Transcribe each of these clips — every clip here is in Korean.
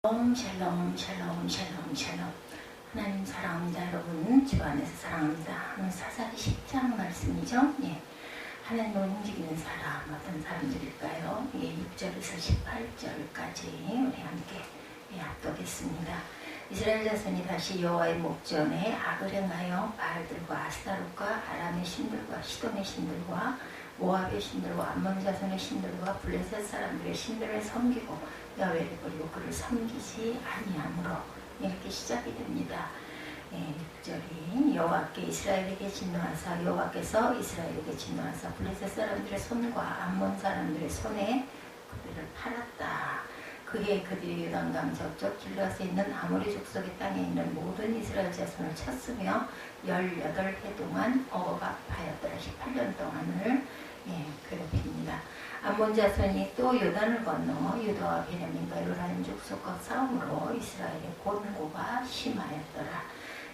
샬롬 샬롬 샬롬 샬롬. 하나님 사랑합니다. 여러분 주 안에서 사랑합니다. 오늘 사사기 10장 말씀이죠. 예. 하나님을 움직이는 사람 어떤 사람들일까요? 예, 6절에서 18절까지 우리 함께 합독했습니다. 이스라엘 자손이 다시 여호와의 목전에 악을 행하여 바알들과 아스타롯과 아람의 신들과 시돈의 신들과 모압의 신들과 암몬 자손의 신들과 블레셋 사람들의 신들을 섬기고 야훼를 버리고 그를 섬기지 아니하므로 이렇게 시작이 됩니다. 6절이 여호와께 이스라엘에게 진노하사 여호와께서 이스라엘에게 진노하사 블레셋 사람들의 손과 암몬 사람들의 손에 그들을 팔았다. 그해 그들이 요단강 저쪽 길앗에 있는 아모리 족속의 땅에 있는 모든 이스라엘 자손을 쳤으며 18해 동안 억압하였더라. 18년 동안을 괴롭힙니다. 암몬 자손이 또 요단을 건너 유다와 베냐민과 요란 족속과 싸움으로 이스라엘의 곤고가 심하였더라.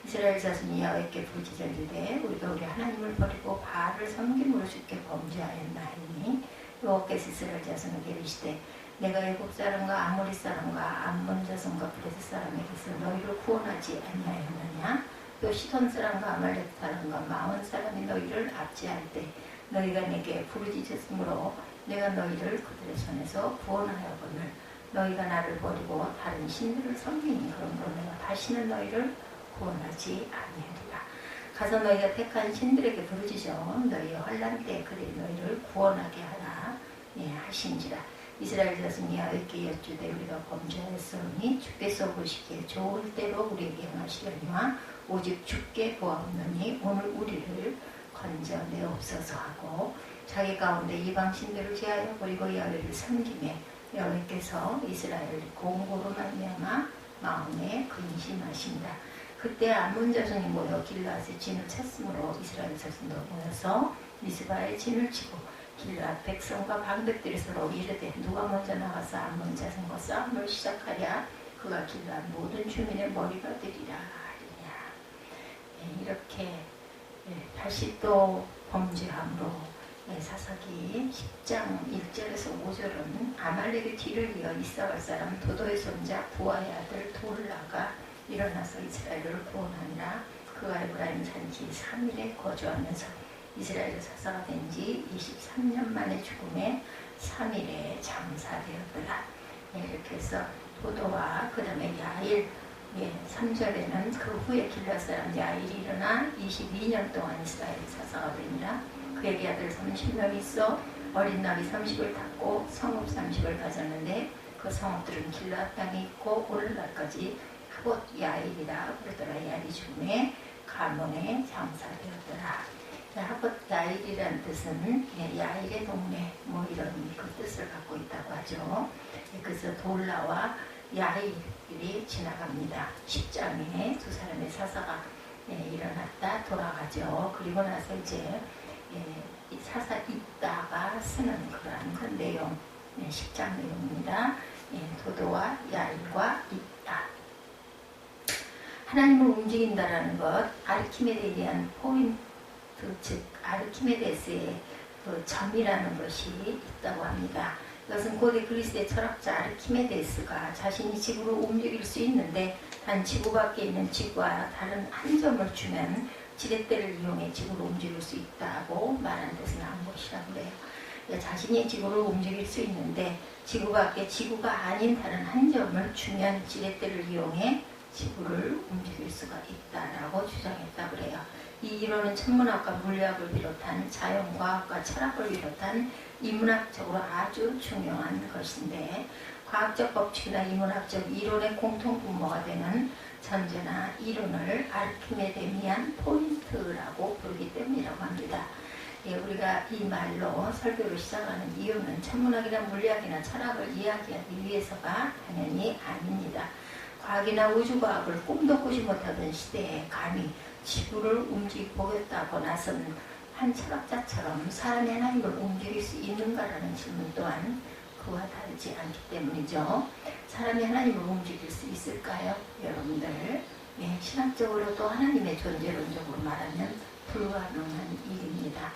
이스라엘 자손이 야훼께 부르짖으되 우리가 우리 하나님을 버리고 바알을 섬김으로 주께 범죄하였나이니 여호와께서 이스라엘 자손에게 이르시되 내가 애굽 사람과 아모리 사람과 암몬 자손과 블레셋 사람에게서 너희를 구원하지 아니하였느냐? 또 시돈 사람과 아말렉 사람과 마온 사람이 너희를 압제할 때 너희가 내게 부르짖었으므로 내가 너희를 그들의 손에서 구원하여거늘 너희가 나를 버리고 다른 신들을 섬기니 그러므로 내가 다시는 너희를 구원하지 아니하리라. 가서 너희가 택한 신들에게 부르짖어 너희의 환난 때 그들이 너희를 구원하게 하라 하신지라. 이스라엘 자손이 야훼께 여쭈되 우리가 범죄하였으니 주께서 보시기에 좋을 대로 우리에게 행하시려니와 오직 주께 보아옵노니 오늘 우리를 건져내옵소서 하고 자기 가운데 이방 신들을 제하여 버리고 야훼를 섬기매 여호와께서 이스라엘 공고로 말미암아 마음에 근심하신다. 그때 암몬 자손이 모여 길앗에 진을 쳤으므로 이스라엘 자손도 모여서 미스바에 진을 치고 길앗 백성과 방백들이 서로 이르되 누가 먼저 나가서 암몬 자손과 싸움을 시작하랴 그가 길앗 모든 주민의 머리가 되리라 하리냐. 이렇게 다시 또 범죄함으로 사사기 10장 1절에서 5절은 아말렉의 뒤를 이어 이사갈 사람 도도의 손자 부하의 아들 돌라가 일어나서 이스라엘을 구원하니라. 그가 에브라임 산지 3일에 거주하면서 이스라엘 사사가 된 지 23년 만에 죽음에 3일에 장사되었더라. 이렇게 해서 도도와 그 다음에 야일 3절에는 그 후에 길앗 사람 야일이 일어나 22년 동안 이스라엘 사사가 되니라. 그에게 아들 30명이 있어 어린 나비 30을 탔고 성읍 30을 가졌는데 그 성읍들은 길앗 땅에 있고 오늘날까지 하봇 야일이라 그러더라. 야일이 죽음에 가몬에 장사되었더라. 하봇 야일이라는 뜻은 야일의 동네 이런 그 뜻을 갖고 있다고 하죠. 그래서 돌라와 야일이 지나갑니다. 10장에 두 사람의 사사가 일어났다 돌아가죠. 그리고 나서 이제 사사 있다가 쓰는 그런 내용 10장 내용입니다. 도도와 야일과 있다. 하나님을 움직인다라는 것 아르키메데에 대한 포인트 즉 아르키메데스의 그 점이라는 것이 있다고 합니다. 이것은 고대 그리스의 철학자 아르키메데스가 자신이 지구를 움직일 수 있는데 단 지구 밖에 있는 지구와 다른 한 점을 주면 지렛대를 이용해 지구를 움직일 수 있다고 말한 데서 나온 것이라고 해요. 자신이 지구를 움직일 수 있는데 지구 밖에 지구가 아닌 다른 한 점을 주면 지렛대를 이용해 지구를 움직일 수가 있다라고 주장했다고 그래요. 이 이론은 천문학과 물리학을 비롯한 자연과학과 철학을 비롯한 인문학적으로 아주 중요한 것인데 과학적 법칙이나 인문학적 이론의 공통분모가 되는 전제나 이론을 아르키메데미안 포인트라고 부르기 때문이라고 합니다. 우리가 이 말로 설교를 시작하는 이유는 천문학이나 물리학이나 철학을 이야기하기 위해서가 당연히 아닙니다. 과학이나 우주과학을 꿈도 꾸지 못하던 시대에 감히 지구를 움직이보겠다고 나선 한 철학자처럼 사람의 하나님을 움직일 수 있는가라는 질문 또한 그와 다르지 않기 때문이죠. 사람이 하나님을 움직일 수 있을까요? 여러분들 신학적으로도 하나님의 존재론적으로 말하면 불가능한 일입니다.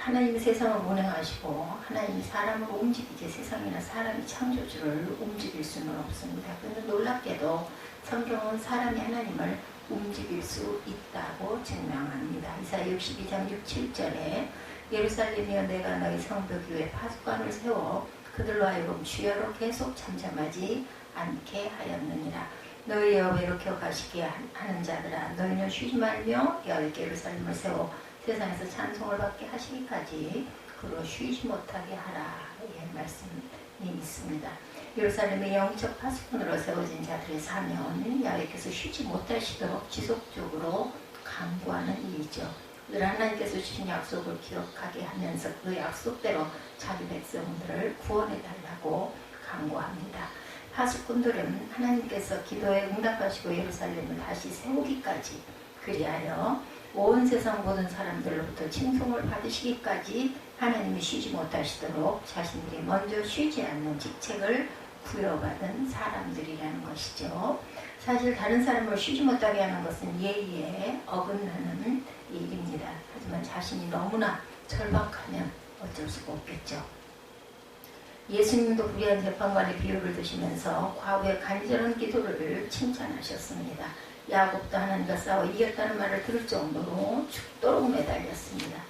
하나님이 세상을 운행하시고 하나님이 사람을 움직이지 세상이나 사람이 창조주를 움직일 수는 없습니다. 그런데 놀랍게도 성경은 사람이 하나님을 움직일 수 있다고 증명합니다. 이사야 62장 6, 7절에 예루살렘이여 내가 너희 성벽 위에 파수관을 세워 그들로 하여금 주야로 계속 잠잠하지 않게 하였느니라. 너희 여호와로 기억하시게 하는 자들아 너희는 쉬지 말며 여호와께 예루살렘을 세워 세상에서 찬송을 받게 하시기까지 그로 쉬지 못하게 하라. 예, 말씀이 있습니다. 예루살렘의 영적 파수꾼으로 세워진 자들의 사명은 여호와께서 쉬지 못하시도록 지속적으로 강구하는 일이죠. 늘 하나님께서 주신 약속을 기억하게 하면서 그 약속대로 자기 백성들을 구원해 달라고 강구합니다. 파수꾼들은 하나님께서 기도에 응답하시고 예루살렘을 다시 세우기까지 그리하여 온 세상 모든 사람들로부터 칭송을 받으시기까지 하나님이 쉬지 못하시도록 자신들이 먼저 쉬지 않는 직책을 부여받은 사람들이라는 것이죠. 사실 다른 사람을 쉬지 못하게 하는 것은 예의에 어긋나는 일입니다. 하지만 자신이 너무나 절박하면 어쩔 수가 없겠죠. 예수님도 불의한 재판관의 비유를 드시면서 과거의 간절한 기도를 칭찬하셨습니다. 야곱도 하나님과 싸워 이겼다는 말을 들을 정도로 죽도록 매달렸습니다.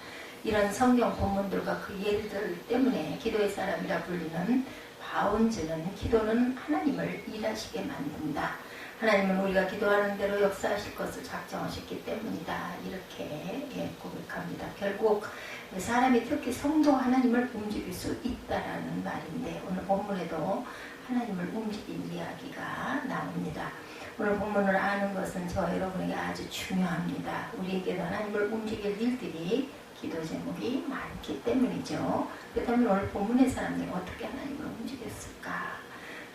이런 성경 본문들과 그 예들들 때문에 기도의 사람이라 불리는 바운즈는 기도는 하나님을 일하시게 만든다. 하나님은 우리가 기도하는 대로 역사하실 것을 작정하셨기 때문이다. 이렇게 고백합니다. 결국 사람이 특히 성도 하나님을 움직일 수 있다라는 말인데 오늘 본문에도 하나님을 움직인 이야기가 나옵니다. 오늘 본문을 아는 것은 저 여러분에게 아주 중요합니다. 우리에게도 하나님을 움직일 일들이 기도 제목이 많기 때문이죠. 그렇다면 오늘 본문의 사람들이 어떻게 하나님을 움직였을까?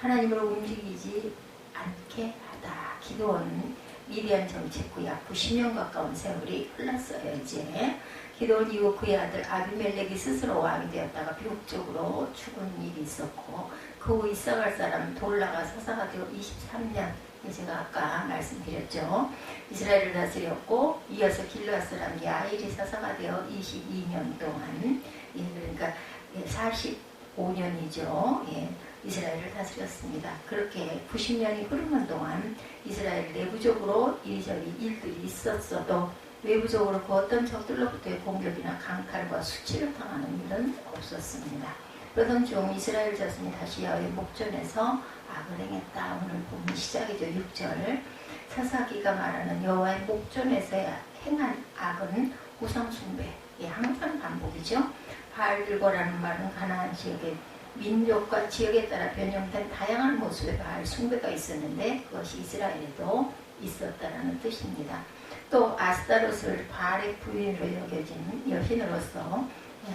하나님을 움직이지 않게 하다. 기도원 미디안 정책 후 약 90년 가까운 세월이 흘렀어요. 이제 기도원 이후 그의 아들 아비멜렉이 스스로 왕이 되었다가 비극적으로 죽은 일이 있었고 그 후 이사갈 사람 돌라가 사사가 되어 23년 제가 아까 말씀드렸죠. 이스라엘을 다스렸고 이어서 길르앗 사람 야일이 사사가 되어 22년 동안 그러니까 45년이죠. 이스라엘을 다스렸습니다. 그렇게 90년이 흐르는 동안 이스라엘 내부적으로 이리저리 일들이 있었어도 외부적으로 그 어떤 적들로부터의 공격이나 강탈과 수치를 당하는 일은 없었습니다. 그러던 중 이스라엘 자손이 다시 야훼의 목전에서 악을 행했다. 오늘 보면 시작이죠. 6절 사사기가 말하는 여호와의 목전에서 행한 악은 우상숭배. 항상 반복이죠. 바알들과라는 말은 가나안 지역의 민족과 지역에 따라 변형된 다양한 모습의 바알 숭배가 있었는데 그것이 이스라엘에도 있었다라는 뜻입니다. 또 아스타롯을 바알의 부인으로 여겨진 여신으로서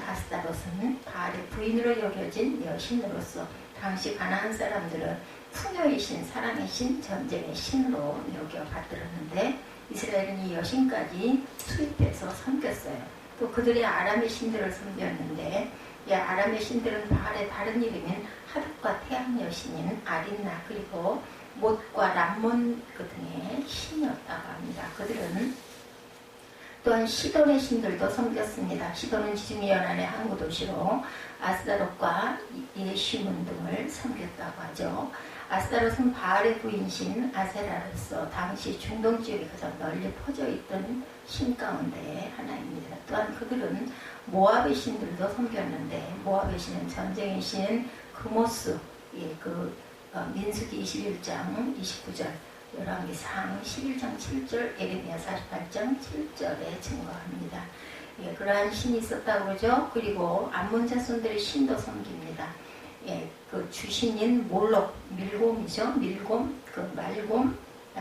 아스타롯은 바알의 부인으로 여겨진 여신으로서 당시 가나안 사람들은 풍요의 신, 사랑의 신, 전쟁의 신으로 여겨받들었는데 이스라엘은 이 여신까지 수입해서 섬겼어요. 또 그들이 아람의 신들을 섬겼는데 아람의 신들은 바알의 다른 이름인 하닷과 태양 여신인 아린나 그리고 못과 람몬 등의 신이었다고 합니다. 그들은 또한 시돈의 신들도 섬겼습니다. 시돈은 지중해 연안의 항구 도시로 아스다롯과 예시문 등을 섬겼다고 하죠. 아스다롯은 바알의 부인신 아세라로서 당시 중동 지역에 가장 널리 퍼져 있던 신 가운데 하나입니다. 또한 그들은 모압의 신들도 섬겼는데 모압의 신은 전쟁의 신인 그모스, 민수기 21장 29절, 열왕기상 11장 7절, 에레미야 48장 7절에 증거합니다. 그러한 신이 있었다고 그러죠. 그리고 암몬 자손들의 신도 섬깁니다. 그 주신인 몰록, 밀곰이죠. 밀곰,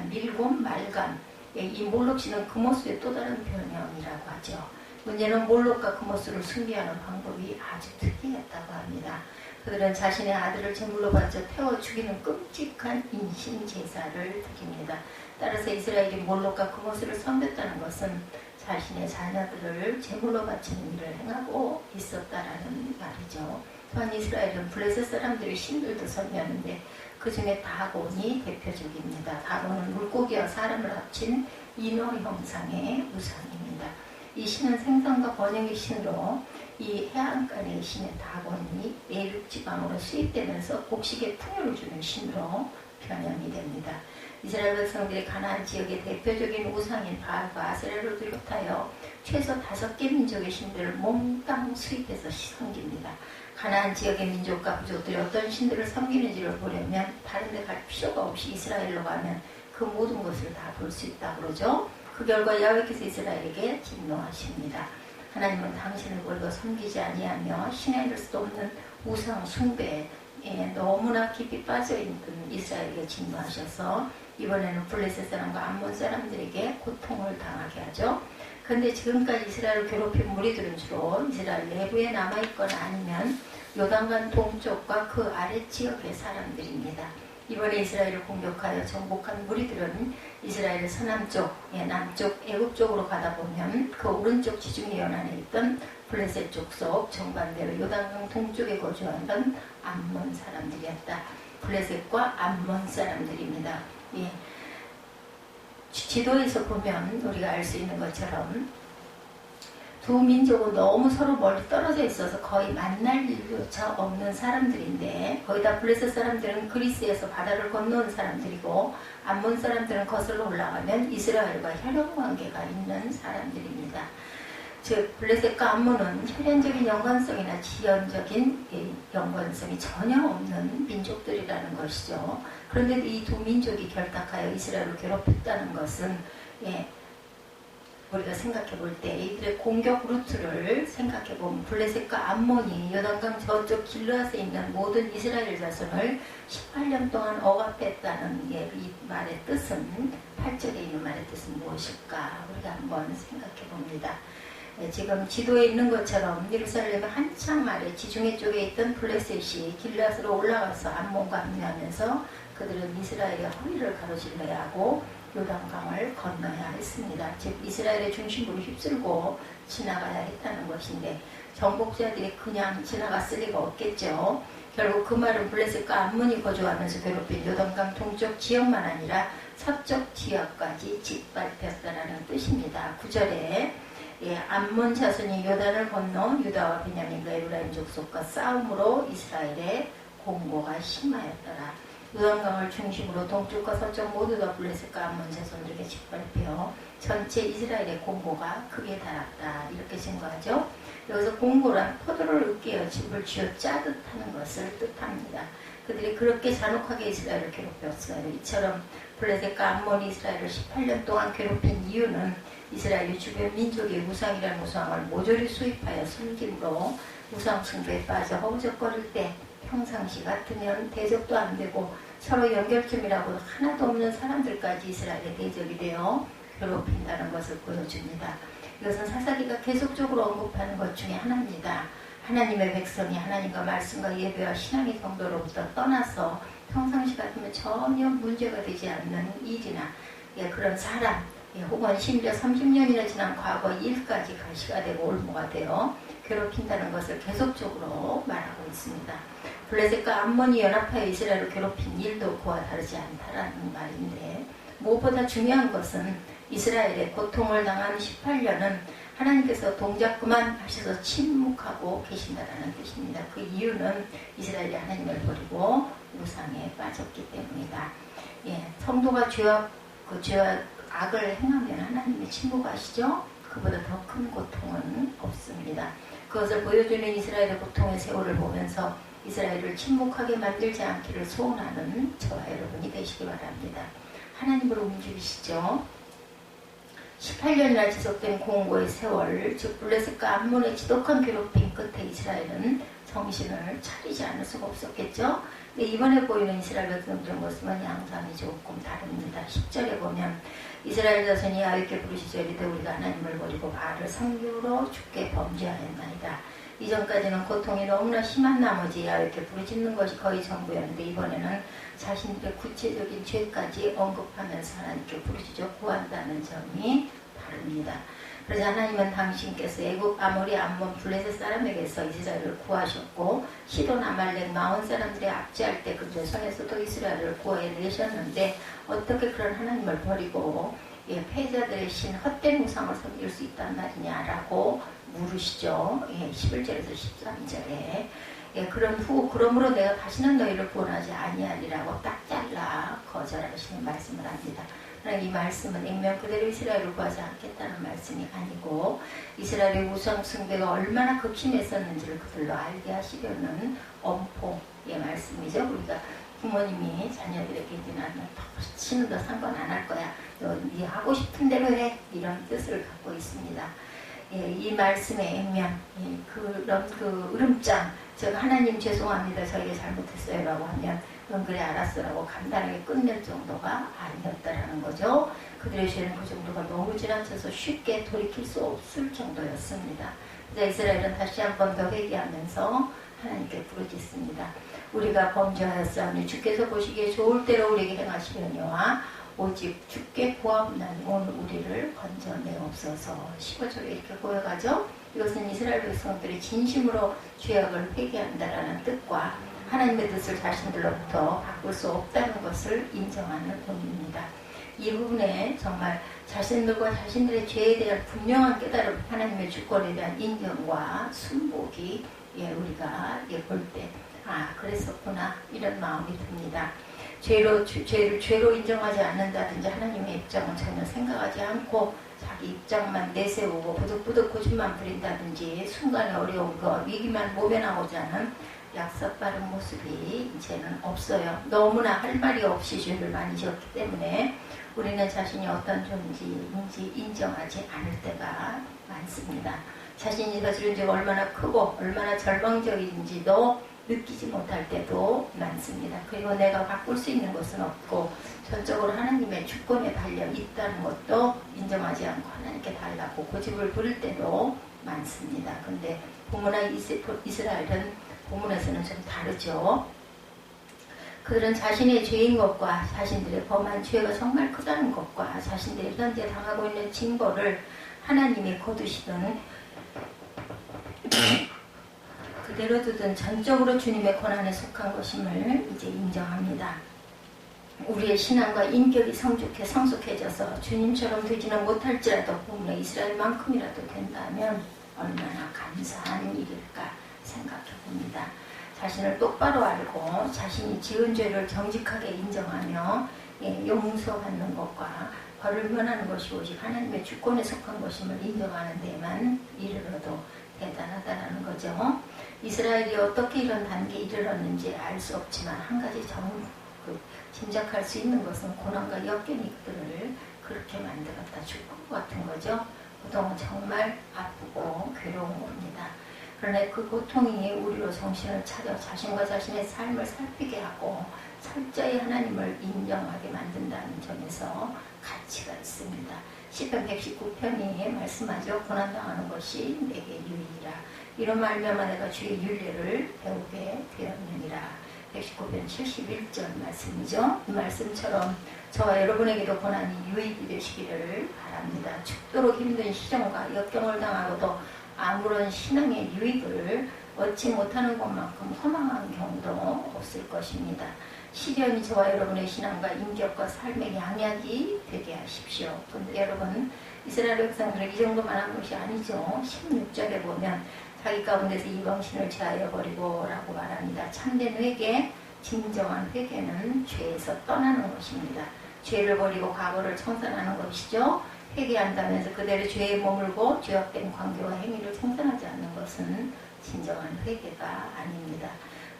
밀곰, 말감. 이 몰록 신은 그모스의 또 다른 변형이라고 하죠. 문제는 몰록과 그모스를 숭배하는 방법이 아주 특이했다고 합니다. 그들은 자신의 아들을 제물로 바쳐 태워 죽이는 끔찍한 인신 제사를 드립니다. 따라서 이스라엘이 몰록과 그모스를 섬겼다는 것은 자신의 자녀들을 제물로 바치는 일을 행하고 있었다라는 말이죠. 또한 이스라엘은 블레셋 사람들의 신들도 섬겼는데 그 중에 다곤이 대표적입니다. 다곤은 물고기와 사람을 합친 인어 형상의 우상입니다. 이 신은 생선과 번영의 신으로 이 해안가의 신의 다곤이 내륙 지방으로 수입되면서 곡식에 풍요를 주는 신으로 변형이 됩니다. 이스라엘 백성들이 가나안 지역의 대표적인 우상인 바알과 아세라를 비롯하여 최소 5개 민족의 신들을 몽땅 수입해서 섬깁니다. 가나안 지역의 민족과 부족들이 어떤 신들을 섬기는지를 보려면 다른 데 갈 필요가 없이 이스라엘로 가면 그 모든 것을 다 볼 수 있다고 그러죠. 그 결과 야훼께서 이스라엘에게 진노하십니다. 하나님은 당신을 버리고 섬기지 아니하며 신의 이를 수도 없는 우상 숭배에 너무나 깊이 빠져있는 이스라엘에게 진노하셔서 이번에는 블레셋 사람과 암몬 사람들에게 고통을 당하게 하죠. 그런데 지금까지 이스라엘을 괴롭힌 무리들은 주로 이스라엘 내부에 남아있거나 아니면 요단강 동쪽과 그 아랫지역의 사람들입니다. 이번에 이스라엘을 공격하여 정복한 무리들은 이스라엘의 서남쪽, 남쪽 애굽 쪽으로 가다 보면 그 오른쪽 지중해 연안에 있던 블레셋 족속, 정반대로 요단강 동쪽에 거주하던 암몬 사람들이었다. 블레셋과 암몬 사람들입니다. 예. 지도에서 보면 우리가 알 수 있는 것처럼 두 민족은 너무 서로 멀리 떨어져 있어서 거의 만날 일조차 없는 사람들인데, 거기다 블레셋 사람들은 그리스에서 바다를 건너온 사람들이고 암몬 사람들은 거슬러 올라가면 이스라엘과 혈연 관계가 있는 사람들입니다. 즉 블레셋과 암몬은 혈연적인 연관성이나 지연적인 연관성이 전혀 없는 민족들이라는 것이죠. 그런데 이 두 민족이 결탁하여 이스라엘을 괴롭혔다는 것은 우리가 생각해 볼 때 이들의 공격 루트를 생각해 보면 블레셋과 암몬이 요단강 저쪽 길르앗에 있는 모든 이스라엘 자손을 18년 동안 억압했다는 이 말의 뜻은, 8절에 있는 말의 뜻은 무엇일까? 우리가 한번 생각해 봅니다. 지금 지도에 있는 것처럼 예루살렘의 한참 아래 지중해 쪽에 있던 블레셋이 길르앗으로 올라가서 암몬과 합류하면서 그들은 이스라엘의 허리를 가로질러야 하고 요단강을 건너야 했습니다. 즉 이스라엘의 중심부를 휩쓸고 지나가야 했다는 것인데 정복자들이 그냥 지나갔을 리가 없겠죠. 결국 그 말은 블레셋과 암몬이 거주하면서 괴롭힌 요단강 동쪽 지역만 아니라 서쪽 지역까지 짓밟혔다는 뜻입니다. 9절에 암몬 자손이 요단을 건너 유다와 베냐민과 에브라임 족속과 싸움으로 이스라엘의 공고가 심하였더라. 요단강을 중심으로 동쪽과 서쪽 모두 다 블레셋과 암몬 자손들에게 짓밟혀 전체 이스라엘의 공고가 크게 달았다. 이렇게 증거하죠. 여기서 공고란 포도를 으깨어 즙을 쥐어 짜듯 하는 것을 뜻합니다. 그들이 그렇게 잔혹하게 이스라엘을 괴롭혔어요. 이처럼 블레셋과 암몬이 이스라엘을 18년 동안 괴롭힌 이유는 이스라엘이 주변 민족의 우상이라는 우상을 모조리 수입하여 섬김으로 우상 숭배에 빠져 허우적거릴 때 평상시 같으면 대적도 안 되고 서로 연결점이라고 하나도 없는 사람들까지 이스라엘의 대적이 되어 괴롭힌다는 것을 보여줍니다. 이것은 사사기가 계속적으로 언급하는 것 중에 하나입니다. 하나님의 백성이 하나님과 말씀과 예배와 신앙의 경도로부터 떠나서 평상시 같으면 전혀 문제가 되지 않는 일이나 그런 사람, 혹은 심지어 30년이나 지난 과거 일까지 가시가 되고 올무가 되어 괴롭힌다는 것을 계속적으로 말하고 있습니다. 블레셋과 암몬이 연합하여 이스라엘을 괴롭힌 일도 그와 다르지 않다라는 말인데, 무엇보다 중요한 것은 이스라엘의 고통을 당한 18년은 하나님께서 동작 그만하셔서 침묵하고 계신다는 뜻입니다. 그 이유는 이스라엘이 하나님을 버리고 우상에 빠졌기 때문이다. 성도가 죄와 악을 행하면 하나님이 침묵하시죠? 그보다 더 큰 고통은 없습니다. 그것을 보여주는 이스라엘의 고통의 세월을 보면서 이스라엘을 침묵하게 만들지 않기를 소원하는 저와 여러분이 되시기 바랍니다. 하나님으로 움직이시죠. 18년이나 지속된 공고의 세월, 즉 블레셋과 암몬의 지독한 괴롭힘 끝에 이스라엘은 정신을 차리지 않을 수가 없었겠죠. 근데 이번에 보이는 이스라엘 백성들의 모습은 양상이 조금 다릅니다. 10절에 보면 이스라엘 자손이 야훼께 부르시되 이르되 우리가 하나님을 버리고 바알을 섬기므로 주께 범죄하였나이다. 이전까지는 고통이 너무나 심한 나머지 야훼께 부르짖는 것이 거의 전부였는데 이번에는 자신들의 구체적인 죄까지 언급하면서 하나님께 부르짖어 구한다는 점이 다릅니다. 그래서 하나님은 당신께서 애굽 아모리 암몬 블레셋 사람에게서 이스라엘을 구하셨고 시돈 아말렉 마온 사람들이 압제할 때 그 조선에서도 이스라엘을 구해내셨는데 어떻게 그런 하나님을 버리고 패자들의 신 헛된 우상을 섬길 수 있단 말이냐라고 물으시죠. 11절에서 13절에 그러므로 내가 다시는 너희를 구원하지 아니하리라고 딱 잘라 거절하시는 말씀을 합니다. 그러나 이 말씀은 액면 그대로 이스라엘을 구하지 않겠다는 말씀이 아니고 이스라엘의 우상 숭배가 얼마나 극심했었는지를 그들로 알게 하시려는 엄포의 말씀이죠. 우리가 부모님이 자녀들에게 이제 나는 신은 너 상관 안 할 거야. 너 네 하고 싶은 대로 해. 이런 뜻을 갖고 있습니다. 이 말씀의 액면, 그런 그 으름장, 즉 하나님 죄송합니다. 저희가 잘못했어요 라고 하면 그래 알았어라고 간단하게 끝낼 정도가 아니었다라는 거죠. 그들의 죄는 그 정도가 너무 지나쳐서 쉽게 돌이킬 수 없을 정도였습니다. 이제 이스라엘은 다시 한 번 더 회개하면서 하나님께 부르짖습니다. 우리가 범죄하였사오니 주께서 보시기에 좋을 대로 우리에게 행하시려니와 오직 주께 구하옵나니 오늘 우리를 건져내옵소서. 15절에 이렇게 고여가죠. 이것은 이스라엘 백성들이 진심으로 죄악을 회개한다라는 뜻과 하나님의 뜻을 자신들로부터 바꿀 수 없다는 것을 인정하는 의미입니다. 이 부분에 정말 자신들과 자신들의 죄에 대한 분명한 깨달음, 하나님의 주권에 대한 인정과 순복이 우리가 볼 때 그랬었구나 이런 마음이 듭니다. 죄를 죄로 인정하지 않는다든지 하나님의 입장은 전혀 생각하지 않고 자기 입장만 내세우고 부득부득 고집만 부린다든지 순간의 어려움과 위기만 모면하고자 하는 약삭빠른 모습이 이제는 없어요. 너무나 할 말이 없이 죄를 많이 지었기 때문에 우리는 자신이 어떤 존재인지 인정하지 않을 때가 많습니다. 자신이 저지른 죄가 얼마나 크고 얼마나 절망적인지도 느끼지 못할 때도 많습니다. 그리고 내가 바꿀 수 있는 것은 없고 전적으로 하나님의 주권에 달려 있다는 것도 인정하지 않고 하나님께 달라고 고집을 부릴 때도 많습니다. 근데 본문화 이스라엘은 본문에서는 좀 다르죠. 그들은 자신의 죄인 것과 자신들의 범한 죄가 정말 크다는 것과 자신들이 현재 당하고 있는 징벌을 하나님이 거두시던 그대로 두든 전적으로 주님의 권한에 속한 것임을 이제 인정합니다. 우리의 신앙과 인격이 성숙해져서 주님처럼 되지는 못할지라도 본문의 이스라엘만큼이라도 된다면 얼마나 감사한 일일까 생각해 봅니다. 자신을 똑바로 알고 자신이 지은 죄를 정직하게 인정하며 용서받는 것과 벌을 면하는 것이 오직 하나님의 주권에 속한 것임을 인정하는 데만 이르러도 대단하다는 거죠. 이스라엘이 어떻게 이런 단계에 이르렀는지 알 수 없지만 한 가지 짐작할 수 있는 것은 고난과 역경이 그들을 그렇게 만들었다 죽은 것 같은 거죠. 그동안 정말 아프고 괴로운 겁니다. 그러나 그 고통이 우리로 정신을 차려 자신과 자신의 삶을 살피게 하고 철저히 하나님을 인정하게 만든다는 점에서 가치가 있습니다. 시편 119편이 말씀하죠. 고난당하는 것이 내게 유익이라. 이런 말미암아 내가 주의 윤례를 배우게 되었느니라. 119편 71절 말씀이죠. 이 말씀처럼 저와 여러분에게도 고난이 유익이 되시기를 바랍니다. 죽도록 힘든 시련과 역경을 당하고도 아무런 신앙의 유익을 얻지 못하는 것만큼 허망한 경우도 없을 것입니다. 시련이 저와 여러분의 신앙과 인격과 삶의 양약이 되게 하십시오. 그런데 여러분, 이스라엘 백성들은 이 정도만 한 것이 아니죠. 16절에 보면 자기 가운데서 이방신을 제하여 버리고 라고 말합니다. 참된 회개, 진정한 회개는 죄에서 떠나는 것입니다. 죄를 버리고 과거를 청산하는 것이죠. 회개한다면서 그대로 죄에 머물고 죄악된 관계와 행위를 청산하지 않는 것은 진정한 회개가 아닙니다.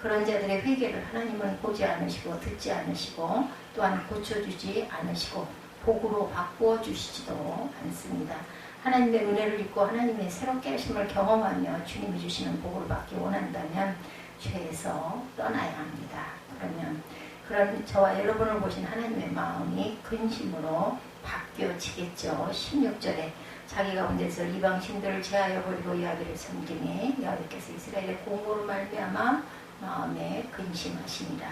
그런 자들의 회개를 하나님은 보지 않으시고 듣지 않으시고 또한 고쳐주지 않으시고 복으로 바꾸어 주시지도 않습니다. 하나님의 은혜를 입고 하나님의 새롭게 하심을 경험하며 주님이 주시는 복을 받기 원한다면 죄에서 떠나야 합니다. 그러면 그런 저와 여러분을 보신 하나님의 마음이 근심으로 바뀌어지겠죠. 16절에 자기 가운데서 이방신들을 제하여 버리고 이야기를 섬기니 여호와께서 이스라엘의 공고로 말미암아 마음에 근심하시니라.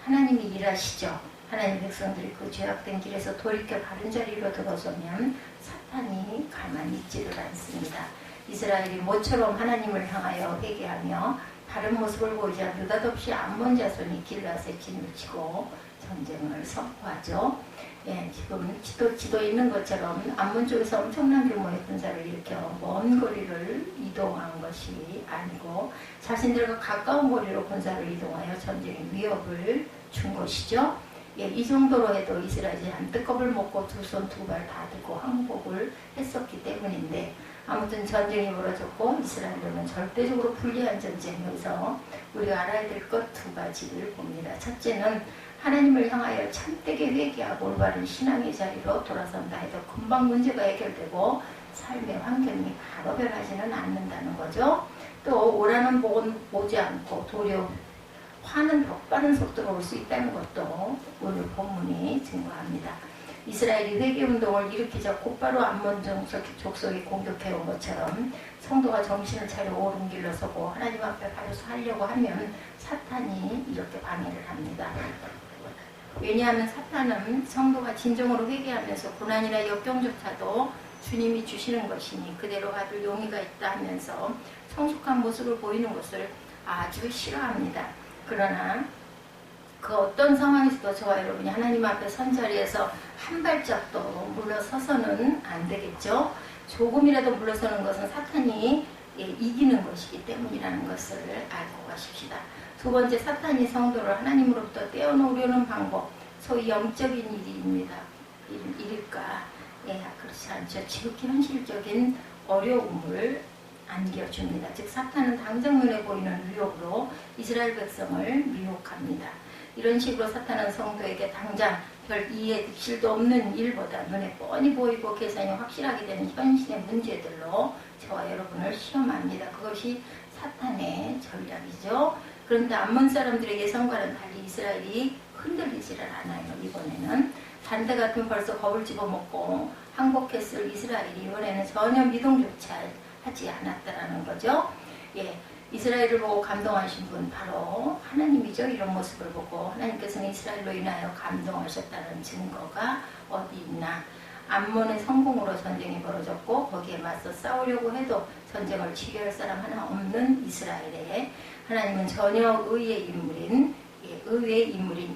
하나님이 일하시죠. 하나님 백성들이 그 죄악된 길에서 돌이켜 바른 자리로 들어서면 사탄이 가만히 있지를 않습니다. 이스라엘이 모처럼 하나님을 향하여 회개하며 다른 모습을 보이자 느닷없이 암몬 자손이 길앗에 진을 치고 전쟁을 선포하죠. 예, 지금 지도에 있는 것처럼 암몬 쪽에서 엄청난 규모의 군사를 일으켜 먼 거리를 이동한 것이 아니고 자신들과 가까운 거리로 군사를 이동하여 전쟁의 위협을 준 것이죠. 예, 이 정도로 해도 이스라엘이 한뜻겁을 먹고 두 손 두 발 다 들고 항복을 했었기 때문인데 아무튼 전쟁이 벌어졌고 이스라엘은 절대적으로 불리한 전쟁에서 우리가 알아야 될 것 두 가지를 봅니다. 첫째는 하나님을 향하여 참되게 회개하고 올바른 신앙의 자리로 돌아선다 해도 금방 문제가 해결되고 삶의 환경이 바로 변하지는 않는다는 거죠. 또 오라는 복은 오지 않고 도리어 화는 더 빠른 속도로 올 수 있다는 것도 오늘 본문이 증거합니다. 이스라엘이 회개운동을 일으키자 곧바로 암몬 족속이 공격해온 것처럼 성도가 정신을 차려 옳은 길로 서고 하나님 앞에 바로 서려고 하면 사탄이 이렇게 방해를 합니다. 왜냐하면 사탄은 성도가 진정으로 회개하면서 고난이나 역경조차도 주님이 주시는 것이니 그대로 받을 용의가 있다 하면서 성숙한 모습을 보이는 것을 아주 싫어합니다. 그러나 그 어떤 상황에서도 저와 여러분이 하나님 앞에 선 자리에서 한 발짝도 물러서서는 안 되겠죠. 조금이라도 물러서는 것은 사탄이 이기는 것이기 때문이라는 것을 알고 가십시다. 두 번째, 사탄이 성도를 하나님으로부터 떼어놓으려는 방법, 소위 영적인 일입니다. 일일까? 예, 그렇지 않죠. 지극히 현실적인 어려움을 안겨줍니다. 즉 사탄은 당장 눈에 보이는 유혹으로 이스라엘 백성을 미혹합니다. 이런 식으로 사탄은 성도에게 당장 별 이해 득실도 없는 일보다 눈에 뻔히 보이고 계산이 확실하게 되는 현실의 문제들로 저와 여러분을 시험합니다. 그것이 사탄의 전략이죠. 그런데 암몬 사람들의 예상과는 달리 이스라엘이 흔들리지를 않아요. 이번에는 반대 같으면 벌써 겁을 집어먹고 항복했을 이스라엘이 이번에는 전혀 미동조차 하지 않았다라는 거죠. 예, 이스라엘을 보고 감동하신 분 바로 하나님이죠. 이런 모습을 보고 하나님께서는 이스라엘로 인하여 감동하셨다는 증거가 어디 있나. 암몬의 성공으로 전쟁이 벌어졌고 거기에 맞서 싸우려고 해도 전쟁을 치료할 사람 하나 없는 이스라엘에 하나님은 전혀 의의 인물인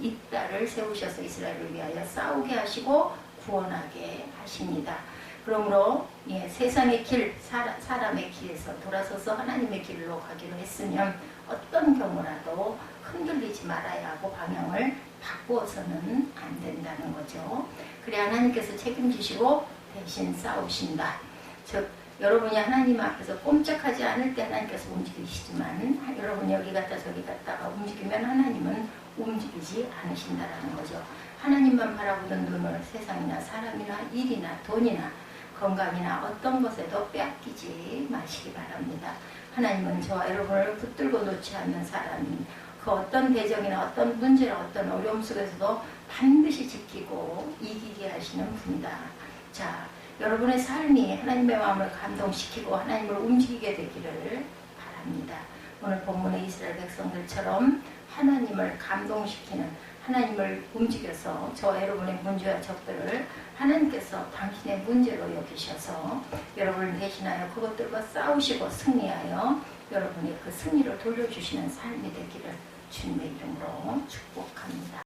이딸을 세우셔서 이스라엘을 위하여 싸우게 하시고 구원하게 하십니다. 그러므로 세상의 길, 사람의 길에서 돌아서서 하나님의 길로 가기로 했으면 어떤 경우라도 흔들리지 말아야 하고 방향을 바꾸어서는 안 된다는 거죠. 그래 하나님께서 책임지시고 대신 싸우신다. 즉 여러분이 하나님 앞에서 꼼짝하지 않을 때 하나님께서 움직이시지만 여러분이 여기 갔다 저기 갔다가 움직이면 하나님은 움직이지 않으신다라는 거죠. 하나님만 바라보는 눈을 세상이나 사람이나 일이나 돈이나 건강이나 어떤 것에도 빼앗기지 마시기 바랍니다. 하나님은 저와 여러분을 붙들고 놓지 않는 사람인 그 어떤 대적이나 어떤 문제나 어떤 어려움 속에서도 반드시 지키고 이기게 하시는 분이다. 자, 여러분의 삶이 하나님의 마음을 감동시키고 하나님을 움직이게 되기를 바랍니다. 오늘 본문의 이스라엘 백성들처럼 하나님을 감동시키는 하나님을 움직여서 저와 여러분의 문제와 적들을 하나님께서 당신의 문제로 여기셔서 여러분을 대신하여 그것들과 싸우시고 승리하여 여러분의 그 승리를 돌려주시는 삶이 되기를 주님의 이름으로 축복합니다.